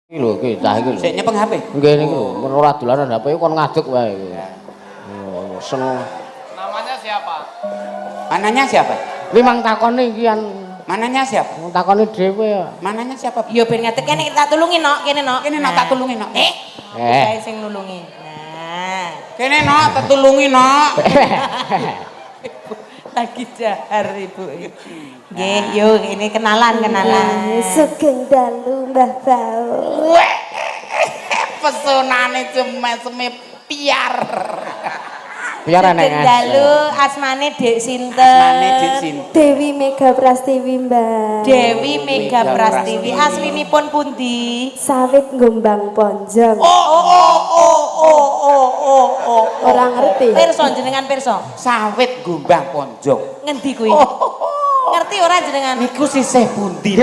Iki lho, iki cah iki lho. Sik nyepeng HP. Nggih niku lho, ora dolanan HP kon ngadeg wae. Seneng. Namanya siapa? Mananya siapa? Limang takone iki an Mananya siapa? takone dhewe ya. Mananya siapa? Ya ben ngadeg kene tak tulungi nok, kene nok. Kene nok tak tulungi nok. Kae sing nulungi. Nah. Kene nok tak tulungi nok. Lagi jahar ibu. Nggih, yuk ini kenalan. Sugeng dalu Mbah Bau. Pesonane cemep piar. Biar enek. Sugeng dalu asmane Dek sinten? Asmane Dik Sinten. Dewi Mega Prastiwi Mbah. Dewi Mega Prastiwi. Aslinipun pundi? Sawit Gombang Ponjong. Orang ngerti. Pirsa jenengan pirsa. Sawit Gombang Ponjong. Ngendi kuwi? Ngerti ora jenengan? Niku sisih pundi?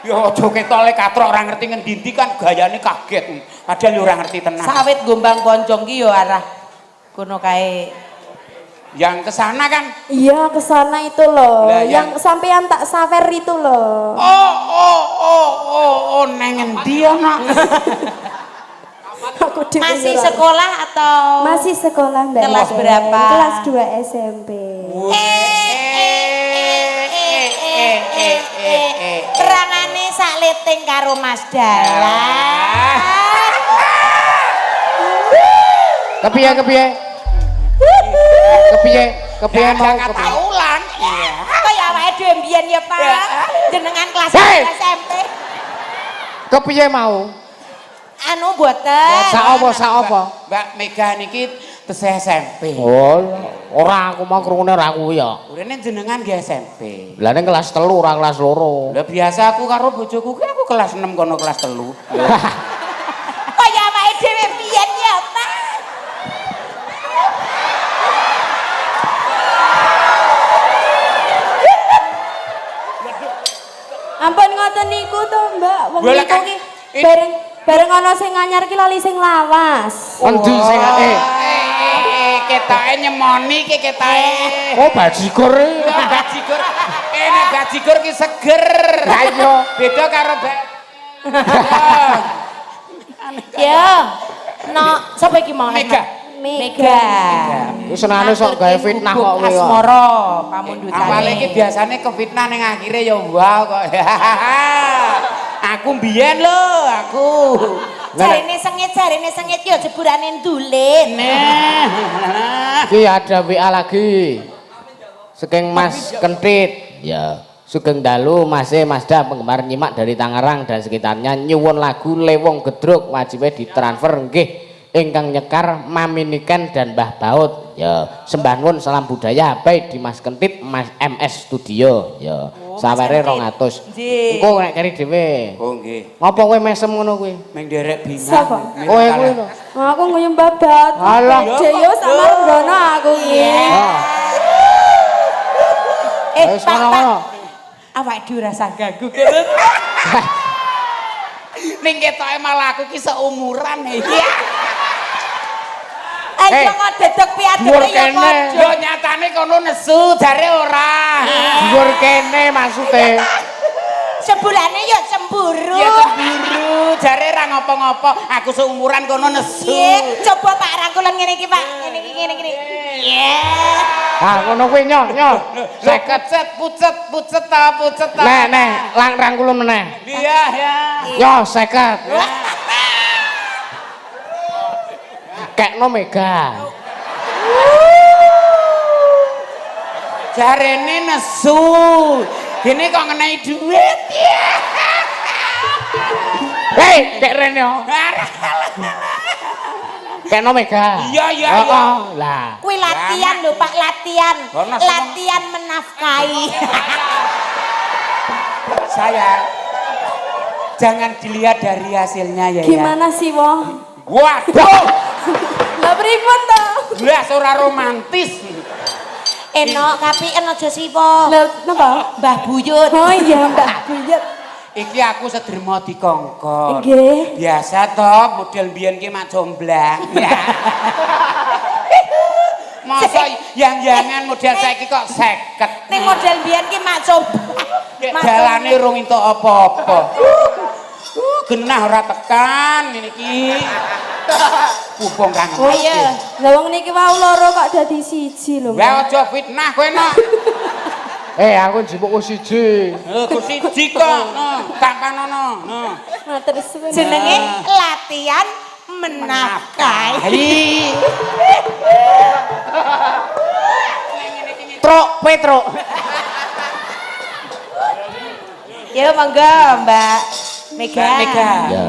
Yo aja ketole katrok ora ngerti ngendi kan gayane kaget. Padahal yo ora ngerti tenan. Sawit Gombang Ponjong ki yo arah kono kae. Yang kesana kan? Iya, ke sana itu loh. Lah, yang sampean tak sawer itu loh. Neng endi ana? Aku dhewe Masih ora- sekolah atau Masih sekolah Mbak. Kelas berapa? Kelas 2 SMP. perangane sak leting karo Mas Dalan. Kepiye? Kepiye mau kepiye? Taulan. Kaya awake dhewe mbiyen ya, Pak. Jenengan kelas Hei! SMP. Kepiye mau? Anu mboten. Sak apa? Mbak Mega niki tesih SMP. Oh, ora aku mau krungune ora kuwi ya. Urene jenengan nggih SMP. Lah ning kelas 3 ora kelas 2. Lah biasa aku karo bojoku ki aku kelas 6 kono kelas 3. Kaya awake dhewe mbiyen ya, Pak. Ampun ngoten niku to, Mbak. Wong Bola niku kan- ki bareng ana sing nganyar ki lali sing lawas. Endi sing Ketoke nyemoni ki ketoke. Oh, bajigur. Bajigur. Nek bajigur ki seger. Lah iya. Beda karo Ya. No, sapa iki mau? Mega. Mega. Wis senane sok gawe fitnah kok kowe. Asmara pamundutane. Awale iki biasane kefitnah ning akhire ya wow kok. Aku mbiyen lho, aku. Jarine sengit yo jeburane ndulin. Iki ada WA lagi. Saking Mas Kentit. Ya. Sugeng dalu Mazda penggemar nyimak dari Tangerang dan sekitarnya nyuwun lagu Lewong Gedruk wajibnya ditransfer nggih ingkang nyekar Mami Niken dan Mbah Baut. Ya, sembah nuwun salam budaya baik di Mas Kentit Mas MS Studio. Ya, sawere 200. Nggih. Engko nek keri dhewe. Oh nggih. Ngopo kowe mesem ngono kuwi? Ming derek bingung. Sapa? Kowe kuwi lho. Aku nguyum babat. Alah. Deyo sama Rono aku ki. Wis ngono. Awake dhewe rasa gagu kene. Ning ketoke malah aku ki seumuran iki. Ayo kok dedek piadene ya padha. Yo nyatane kono nesu jare ora. Dhuwur kene maksude. Sebulane yo cemburu. Ya cemburu, jare ra ngopo-ngopo. Aku seumuran kono nesu. Nggih, coba Pak rangkulan ngene iki, Pak. Ngene iki. Iya. Ah ngono kuwi nyoh. 50. Pucet ta. Nek rangkul meneh. Iya ya. Yo 50. Kekno Mega. Jarene nesu. Gini kok ngenai duit. Hei, kek rene yo. Kekno Mega. Iya. Lah. Kuwi latihan lho, Pak, latihan. Kono semua. Latihan menafkahi. Saya jangan dilihat dari hasilnya ya. Gimana sih, Wong? Waduh. Lah pripun to? Blas ora romantis. Enok tapi aja sipo. Lah napa? Mbah Buyut. Oh iya, Mbak Buyut. Iki aku sederma dikongkon. Nggih. Biasa toh model biyen ki mak jomblang. Masa yang jangan model saiki kok 50. Ning model biyen ki mak coba. Dalane urung entuk apa-apa. Genah ora tekan ngene iki. Bubong kang. Ayo. Lah wong niki wau loro kok dadi siji lho. Lah aja fitnah kowe nok. Aku njupuk siji. Ku siji kok. Tampanono. Matur suwun. Jenenge latihan menafkahi. Truk Petruk. Yo monggo Mbak Mega. Ya.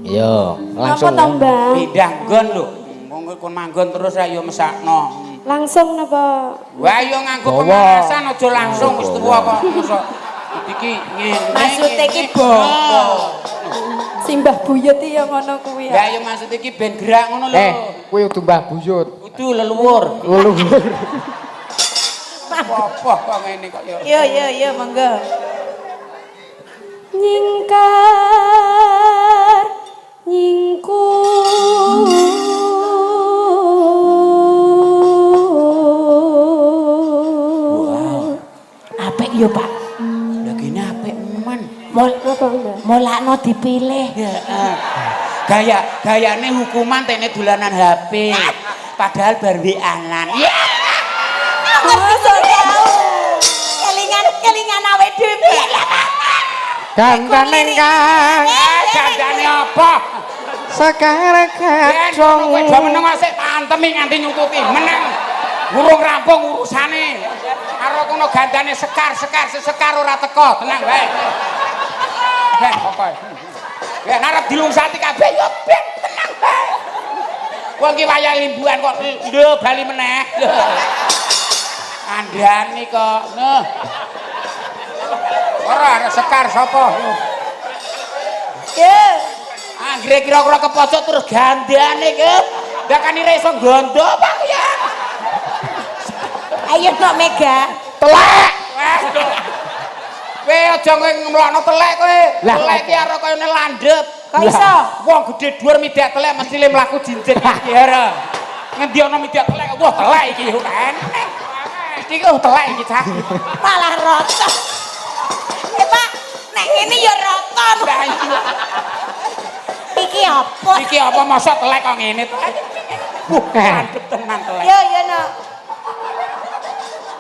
Yo, langsung. Napa to, Mbak? Pindah nggon lho. Monggo kon manggon terus ayo mesakno. Langsung napa? Wah yo nganggo pemanasan aja langsung wis tuwa kok mosok iki ngene. Maksude iki bobo. Simbah buyut ya ngono kuwi. Lah yo maksud iki ben gerak ngono lho. Kuwi udu Mbah Buyut. Kudu leluhur. Leluhur. Apa kok ngene kok yo. Yo monggo. Nyingkar nyingkur. Apik yo, Pak. Lah kene apik men. Molakno dipilih. Gayane hukuman tekne dolanan HP. Padahal bar WA-an. Ya. Kelingan awe dhewe. Gandane kang Gandane apa? sekarang kacung. Kowe do meneng sik antemi nganti nyututi. Meneng. Urung rampung urusane. Karo kono gandane sekar ora teko. Tenang wae. Pokoke. Ya arep dilungsati kabeh yo ben tenang bae. Wong ki wayah limbuan kok lho bali meneh. Andani kok. Noh. Ora arek sekar sapa? Yo. Anggere kira-kira ke pojok terus gandane ke. Lah kan ira iso gondo apa ya? Ayo nok Mega. Telek. Kowe aja ngemlokno telek kowe. Telek ki arep kaya landhep. Kok iso? Wong gedhe dhuwur midak telek mesti le mlaku jinjit iki ora. Ngendi ana midak telek wah telek iki kan. Iki telek iki cah. Malah rata. Pak, nek ngene ya rata. Iki apa? Iki apa masa telek kok ngene to? Landhep tenan telek. Yo nok.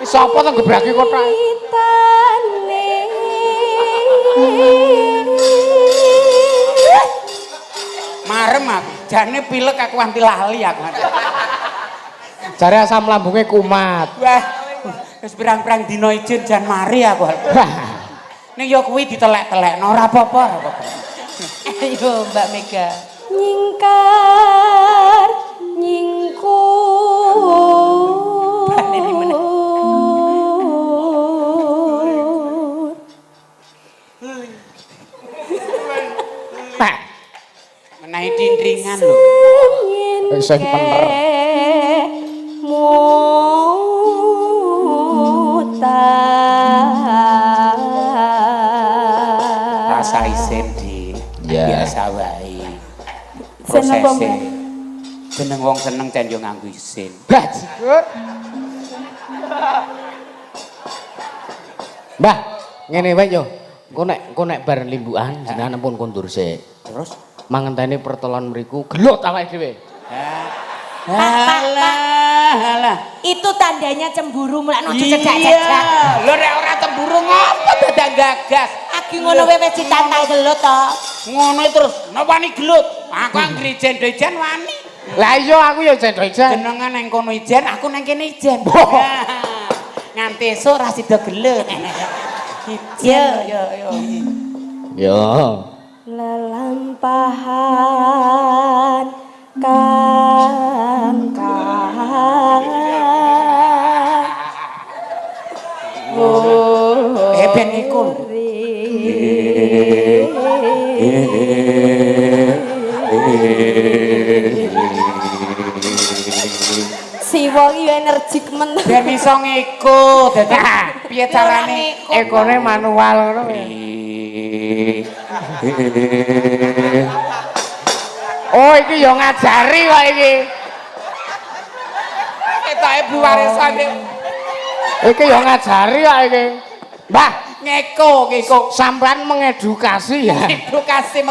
Wis sapa to gebraki kotak? Marem aku, jane pilek aku anti lali aku. Jare asam lambunge kumat. Wah, wis pirang-pirang dina izin jan mari aku. Ning ya kuwi ditelek-telekno ora apa-apa. Ayo Mbak Mega. Nyingkar nyingkur. Baleni meneh. Pak. Menahi dindringan lho. Sing bener. Rasa isin di biasa wae. Seneng apa, Prosese. Jeneng wong seneng cen yo nganggo isin. Mbah, ngene wae yo. Engko nek bar limbukan jenengan pun kondur sik. Terus Mangenteni pertolon mriku gelut awake dhewe. Halah. Itu tandanya cemburu mulakno Iya. cedak-cedak. Lho nek ora cemburu ngopo dadak gagas? Aki ngono wae wis ditantang gelut to. Ngono terus wani gelut. Aku anggere ijen-ijen wani. Lah iya aku ya cendho ijen. Jenengan nang kono ijen, aku nang kene ijen. Nganti esuk ra sida gelut. Ijen yo. Yo. Lelampahan kang Ben iku. si wong iki energik men. Ben iso ngikut. Dadi piye carane Ekone manual ngono. Oh iki yo ngajari kok iki. Ketoke Bu Waresa iki. Iki yo ngajari kok iki. Mbah, Ngeko. sampean mengedukasi ya. Edukasi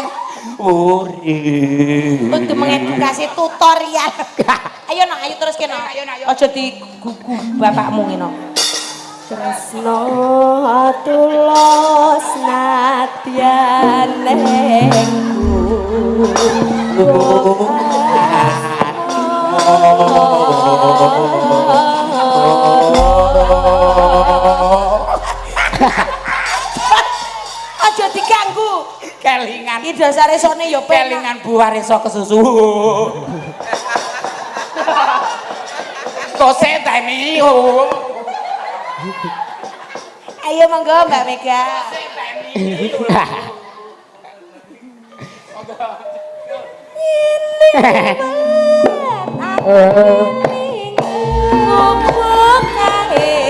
Untuk mengedukasi tutorial. Ayo nak, ayo terus kena. Ayo, nak, ayo. Aja digugu bapakmu ngene. Tresno tulus nadyan Aja diganggu. kelingan. Iki dasare sone ya Kelingan Bu Waresa kesusu. Kok seteni. Ayo monggo Mbak Mega. ngomong kae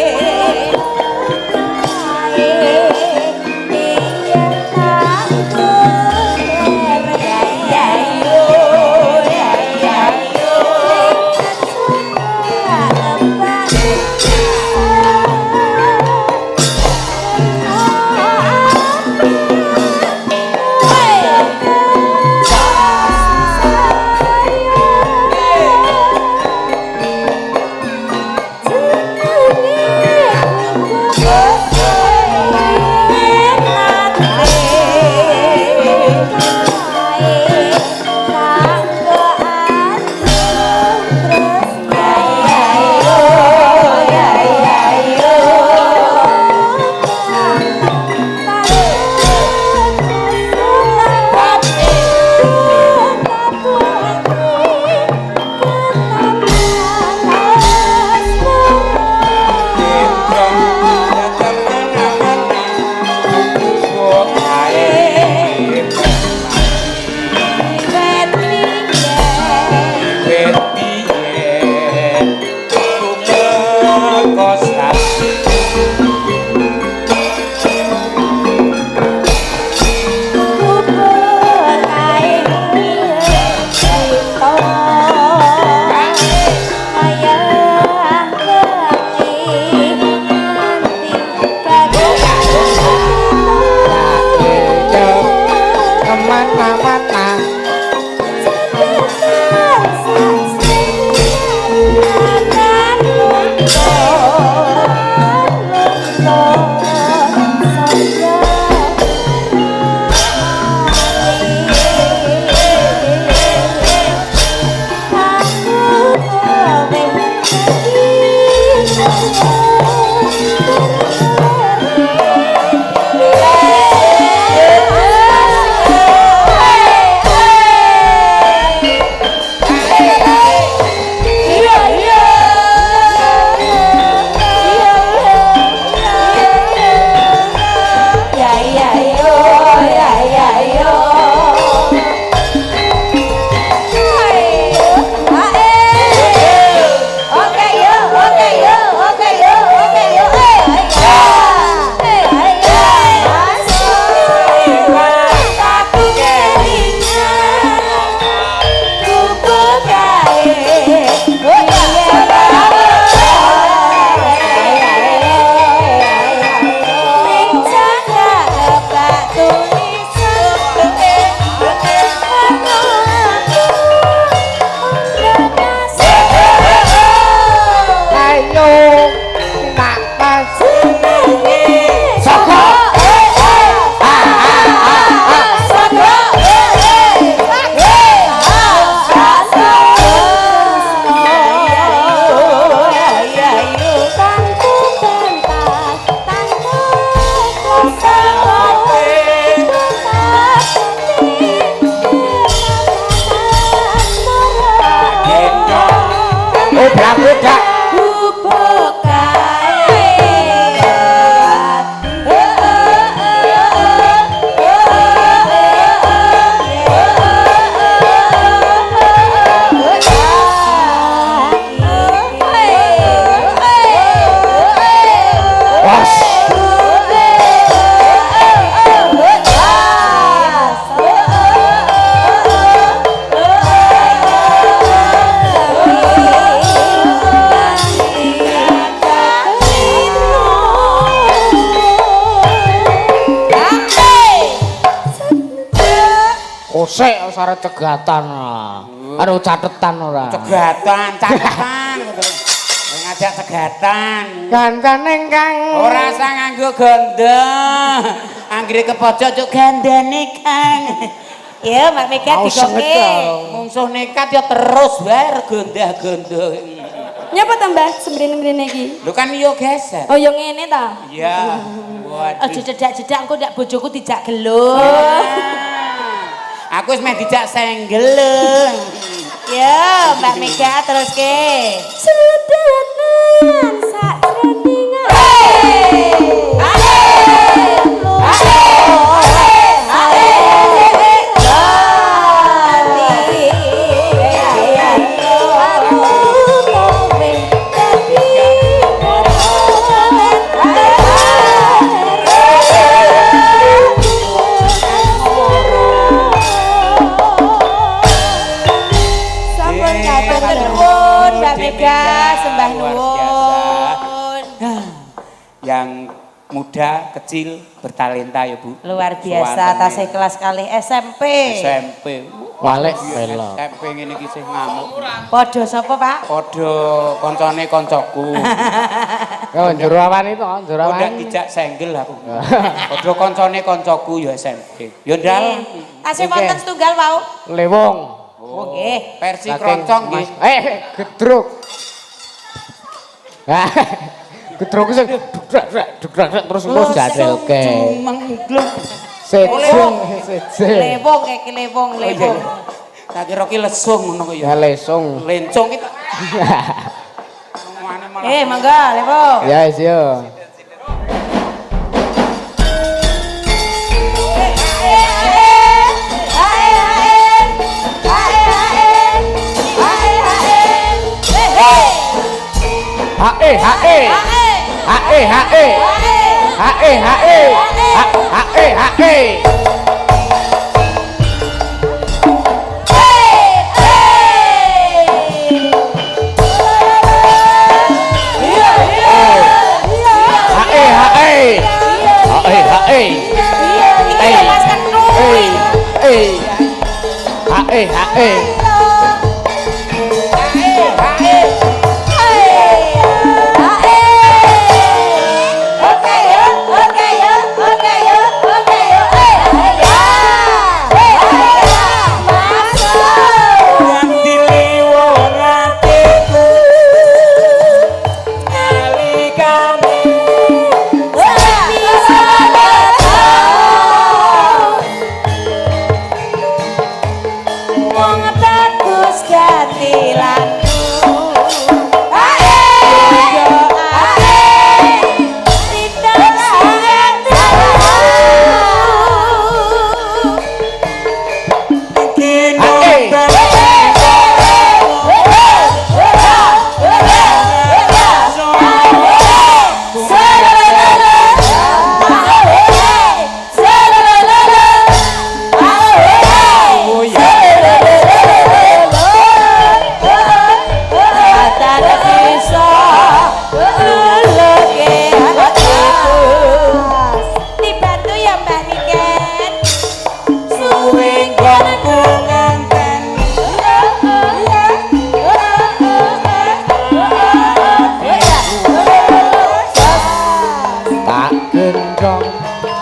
sik sare cegatan. Anu catetan ora. Cegatan. Ngajak cegatan. Gandan ingkang ora usah nganggo ganda. Anggere ke pojok cuk gandane Kang. Ya, Mbak Mega digoke. Mungsuh nekat ya terus wae gondah-gondah. Nyapa ta Mbah sembrene-mrene iki? Lho kan yo geser. Oh yo ngene ta? Iya. Waduh. Aja cedak-cedak engko ndak bojoku dijak gelo. Aku wis meh dijak senggel. Ya, Mbak Mega terus ke. Sedanan sakroning. Sembah nuwun. Yang muda, kecil, bertalenta ya Bu. Luar biasa, tasih kelas kali SMP. SMP. Walek melo. SMP ngene iki sih ngamuk. Podo sapa Pak? Padha koncone koncoku. Yo njero awan itu, njero awan. Udah dijak senggel aku. Padha koncone koncoku ya SMP. Ya ndal. Tasih wonten setunggal wau. Lewong. Oh nggih. Versi kroncong nggih. Gedruk. Gedruk sing dugrak terus jadelke. Sejeng. Lewong iki lewong. Tak kira ki lesung ngono kok ya. Ya lesung. Lencong iki. Mangga lewong. Ya wis yo. Hae hae hae hae hae hae hae hae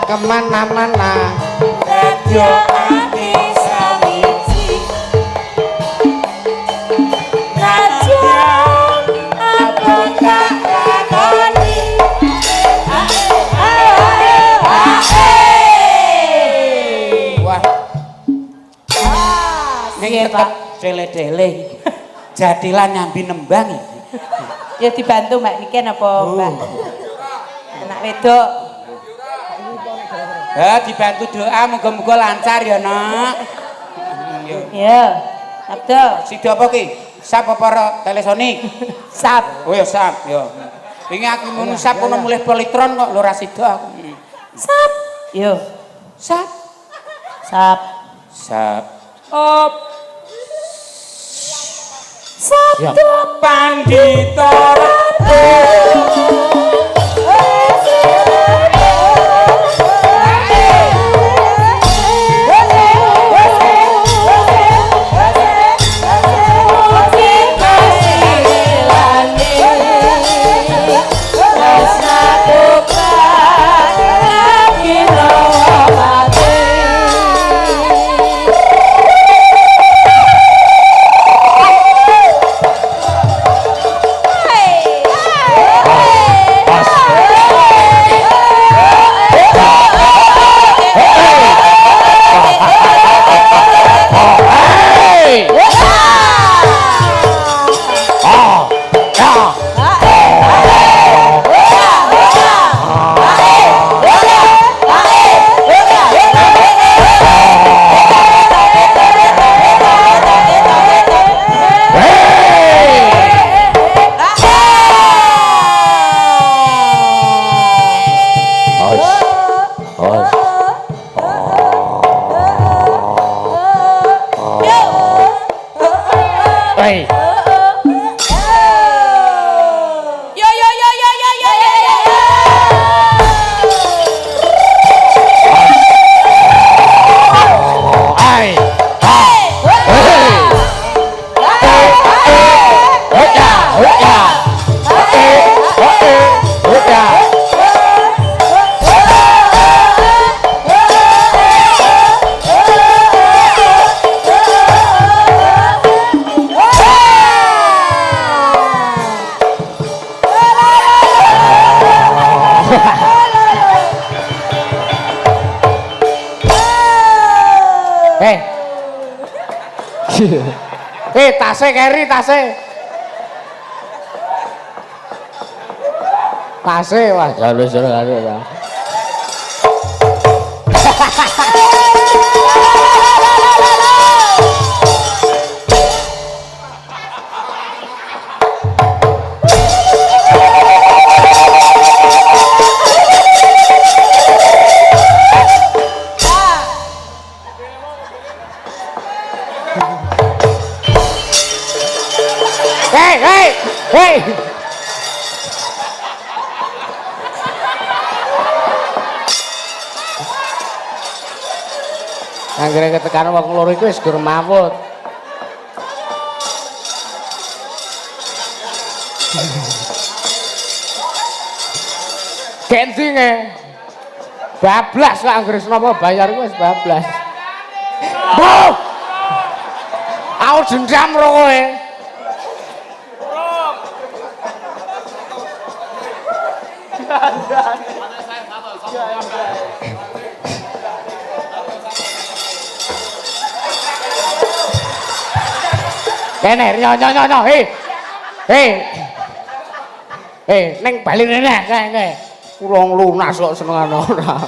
kemana-mana radio ati sawiji najan apa tak lakoni wah ning tetep dele-dele jadilah nyambi nembang ya dibantu Mbak Niken apa Mbak anak wedok. Ya dibantu doa moga-moga lancar ya nak. Ya. Sabdo. Sida apa ki? Sap apa telesonik? Sap. Oh ya sap ya. Wingi aku mun sap ono mulih politron kok lho ra sida aku. Sap. Yo. Sap. Sap. Sap. Op. Sabdo Pandita Ratu. Tase keri tase. Tase wah jalus ya. Hei. Anggere ketekan wong loro iku wis gur mawut. Gendinge. Bablas kok anggere napa bayar iku wis bablas. Bu. Aku dendam karo kowe. Kene nyo ning bali rene kene urung lunas kok senengane ora.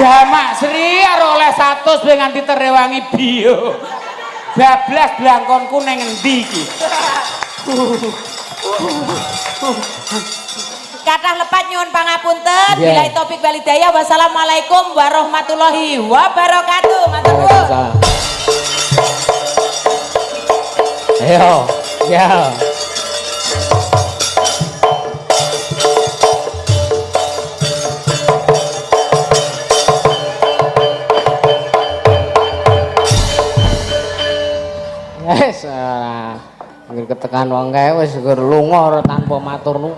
Jamak Sri karo oleh 100 ben nganti terewangi bio. Bablas blangkonku ning endi iki? Kathah lepat nyuwun pangapunten. Bila topik walidaya. Wassalamualaikum warahmatullahi wabarakatuh. Matur nuwun. Ayo, ya. Wes ora anggere ketekan wong kae wis gur lunga ora tanpa matur nuwun.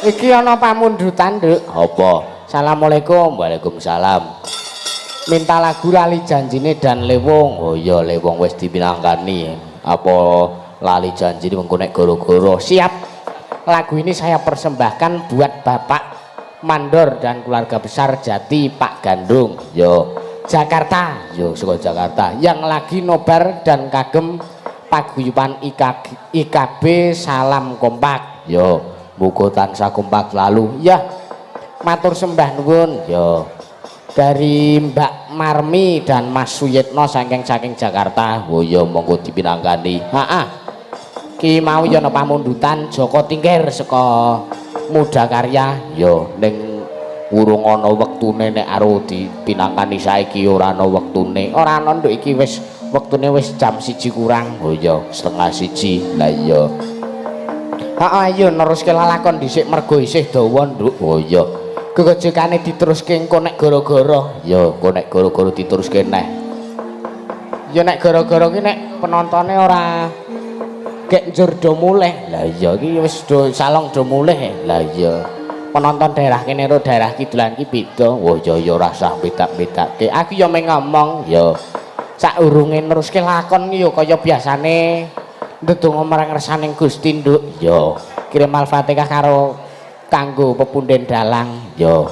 Iki ana pamundutan, Nduk. Apa? Assalamualaikum. Waalaikumsalam. Minta lagu lali janjine dan lewong. Oh iya lewong wis dipinangkani. Apa lali janjine mengko nek goro-goro. Siap. Lagu ini saya persembahkan buat Bapak Mandor dan keluarga besar Jati Pak Gandung. Yo Jakarta, yo saka Jakarta. Yang lagi nobar dan kagem paguyuban IKB Salam Kompak. Yo muga tansah kompak lalu. Ya. Matur sembah nuwun. Yo. Dari Mbak Marmi dan Mas Suyitno saking Jakarta. Oh yo monggo dipinangkani. Heeh. Ki mau yo ana pamundutan Joko Tingkir saka Muda Karya. Yo ning urung ana wektune nek aro dipinangkani saiki ora ana wektune. Ora ana nduk iki wis wektune wis jam 1 kurang. Oh iya, setengah 1. Lah iya. Heeh iya neruske lalakon dhisik mergo isih dawa nduk. Oh iya. Gegojekane diteruske engko nek gara-gara. Ya, engko nek gara-gara diteruske neh. Ya nek gara-gara ki nek penontone ora gek njur do mulih. Lah iya iki wis do salong do mulih. Lah iya. Penonton daerah kene karo daerah kidulan ki beda. Wah ya ya ora usah bedak-bedake. Aku ya meng ngomong ya saurunge neruske lakon ki ya kaya biasane ndedonga marang ngersaning Gusti Nduk. Ya kirim Al-Fatihah karo kanggo pepunden dalang. Ya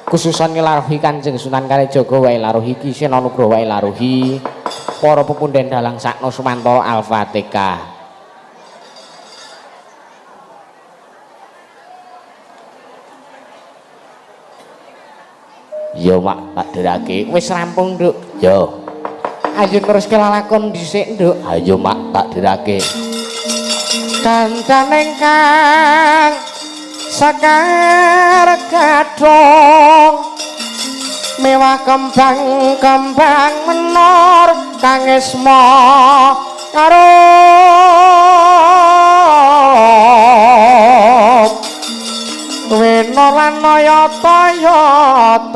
khususan nglaruhi Kanjeng Sunan Kalijaga wae laruhi ki Sena Nugroho wae laruhi para pepunden dalang sakno sumantara Al-Fatihah. Yo mak tak derake wis rampung Nduk. Yo ayo neruske lalakon dhisik Nduk. Ayo mak tak derake kancan ingkang Sekar Gadong mewah kembang-kembang menor kang esma karo wena lan toyotan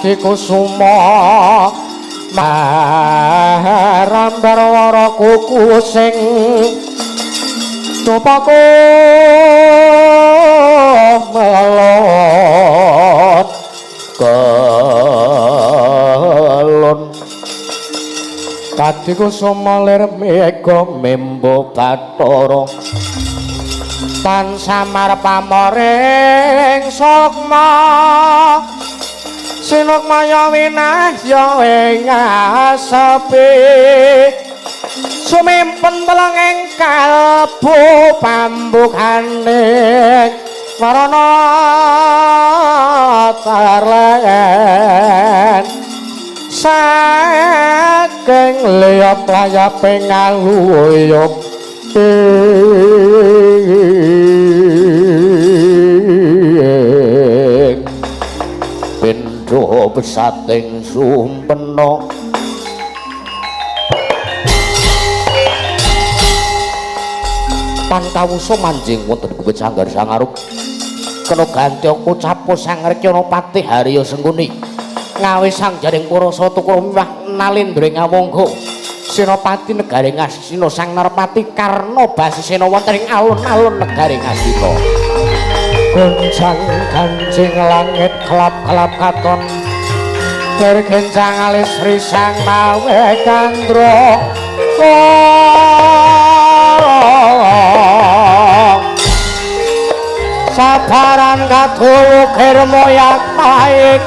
kadikusuma marambar wara kuku sing copaku melon kelon kadikusuma lir mega membo bathara tan samar pamoring sukma sinukmaya winahya ing asepi sumimpen teleng ing kalbu pambukaning warana tarlen saking liyap-layaping ngaluyup pindha besating sumpena pantawusa manjing wonten kuwit sanggar sangarup kena ganti ucapo sang Rekyana Patih Harya Sengkuni ngawe sang jaring Parasa Tukura miwah nalindring ngawangga Senopati Negaring Astina sang Narpati Karna basisena wonten ing alun-alun Negaring Astina goncang kancing langit kelap-kelap katon bergencang alis risang mawe kandra sabaran katulukir moyak maik